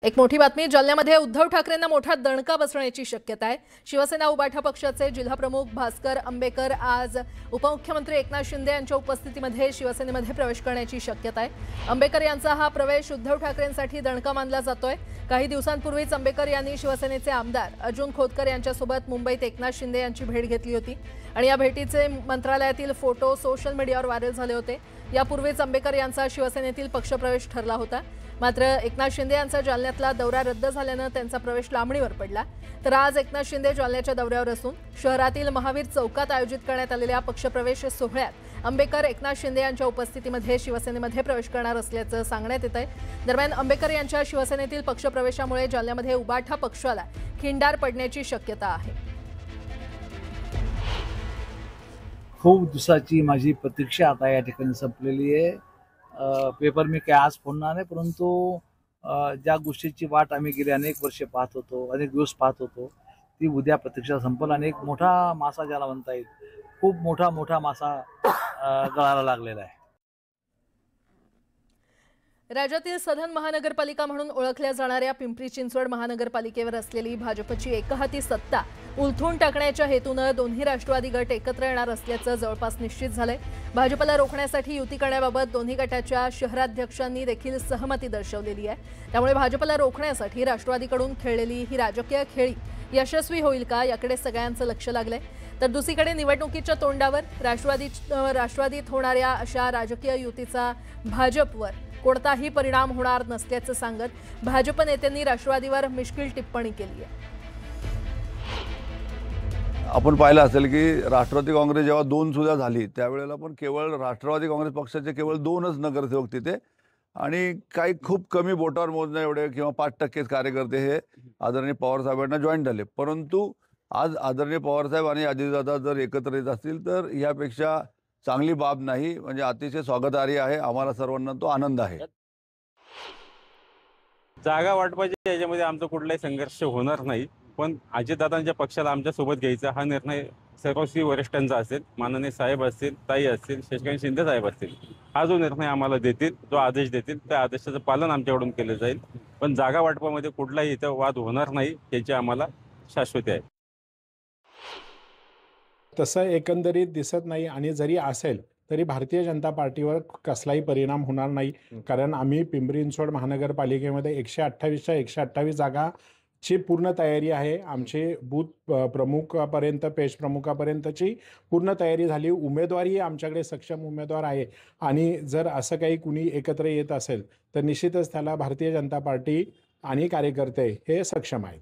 एक मोठी बातमी जालन्यामध्ये उद्धव ठाकरेंना मोठा दणका बसण्याची शक्यता आहे। शिवसेना उबाठा पक्षाचे जिल्हाप्रमुख भास्कर अंबेकर आज उपमुख्यमंत्री एकनाथ शिंदे यांच्या उपस्थितीमध्ये शिवसेनेमध्ये प्रवेश करण्याची शक्यता आहे। अंबेकर यांचा हा प्रवेश उद्धव ठाकरेंसाठी दणका मानला जातोय। काही दिवसांपूर्वीच अंबेकर यांनी शिवसेनेचे आमदार अर्जुन खोतकर यांच्यासोबत मुंबईत एकनाथ शिंदे यांची भेट घेतली होती आणि या भेटीचे मंत्रालयातील फोटो सोशल मीडियावर व्हायरल झाले होते। यापूर्वीच अंबेकर यांचा शिवसेनेतील पक्षप्रवेश ठरला होता। मात्र एकनाथ शिंदे यांचा जालन्यातला दौरा रद्द झाल्याने त्यांचा प्रवेश लांबणीवर पडला। तर आज एकनाथ शिंदे जालन्याच्या दौऱ्यावर असून शहरातील महावीर चौकात आयोजित करण्यात आलेल्या पक्षप्रवेश सोहळ्यात अंबेकर एकनाथ शिंदे यांच्या उपस्थितीमध्ये शिवसेनेमध्ये प्रवेश करणार असल्याचं सांगण्यात येत आहे। दरम्यान अंबेकर यांच्या शिवसेनेतील पक्षप्रवेशामुळे जालन्यामध्ये उबाठा पक्षाला खिंडार पडण्याची शक्यता आहे। खूप दिवसाची माझी प्रतीक्षा आता या ठिकाणी संपलेली आहे। पेपर मी काय आज फोडणार नाही, परंतु ज्या गोष्टीची वाट आम्ही गेली अनेक वर्षे पाहत होतो, अनेक दिवस पाहत होतो, ती उद्या प्रतीक्षा संपल आणि एक मोठा मासा ज्याला म्हणता येईल, खूप मोठा मासा गळायला लागलेला आहे। राज्यातील सधन महानगरपालिका म्हणून ओळखल्या जाणाऱ्या पिंपरी चिंचवड महानगरपालिकेवर असलेली भाजपची एकहाती सत्ता उलथून टाकण्याच्या हेतूने दोन्ही राष्ट्रवादी गट एकत्र येणार असल्याचं जवळपास निश्चित झालंय। भाजपला रोखण्यासाठी युती करण्याबाबत दोन्ही गटाच्या शहराध्यक्षांनी देखील सहमती दर्शवलेली आहे। त्यामुळे भाजपला रोखण्यासाठी राष्ट्रवादीकडून खेळलेली ही राजकीय खेळी यशस्वी होईल का याकडे सगळ्यांचं लक्ष लागलंय। तर दुसरीकडे निवडणुकीच्या तोंडावर राष्ट्रवादीत होणाऱ्या अशा राजकीय युतीचा भाजपवर कोणताही परिणाम होणार नसल्याचं सांगत भाजप नेत्यांनी राष्ट्रवादीवर मिश्किल टिप्पणी केली आहे। आपण पाहिलं असेल की राष्ट्रवादी काँग्रेस जेव्हा 2 सुद्धा झाली त्यावेळेला पण केवळ राष्ट्रवादी काँग्रेस पक्षाचे केवळ 2च नगरसेवक तिथे आणि काही खूप कमी बोटावर मोजण्या एवढे किंवा 5% कार्यकर्ते हे आदरणीय पवार साहेबांना जॉईन झाले। परंतु आज आदरणीय पवार साहेब आणि अजितदादा जर एकत्र येत असतील तर यापेक्षा चांगली बाब नाही, म्हणजे अतिशय स्वागतार्ह आहे। आम्हाला सर्वांना तो आनंद आहे। जागा वाटपाच्या याच्यामध्ये आमचा कुठलाही संघर्ष होणार नाही, पण अजितदादांच्या पक्षाला आमच्या सोबत घ्यायचा हा निर्णय सर्वस्वी वरिष्ठांचा असेल, माननीय साहेब असतील, ताई असतील, शशिकांत शिंदे साहेब असतील, हा जो निर्णय आम्हाला देतील, जो आदेश देतील त्या आदेशाचं पालन आमच्याकडून केलं जाईल। पण जागा वाटपामध्ये कुठलाही इथं वाद होणार नाही याची आम्हाला शाश्वती आहे। तसं एकंदरीत दिसत नाही आणि जरी असेल तरी भारतीय जनता पार्टीवर कसलाही परिणाम होणार नाही, कारण आम्ही पिंपरी चिंचवड महानगरपालिकेमध्ये 128च्या 128 जागाची पूर्ण तयारी आहे। आमचे बूथ प्रमुखापर्यंत पेश प्रमुखापर्यंतची पूर्ण तयारी झाली। उमेदवारी आमच्याकडे सक्षम उमेदवार आहे आणि जर असं काही कुणी एकत्र येत असेल तर निश्चितच त्याला भारतीय जनता पार्टी आणि कार्यकर्ते हे सक्षम आहेत।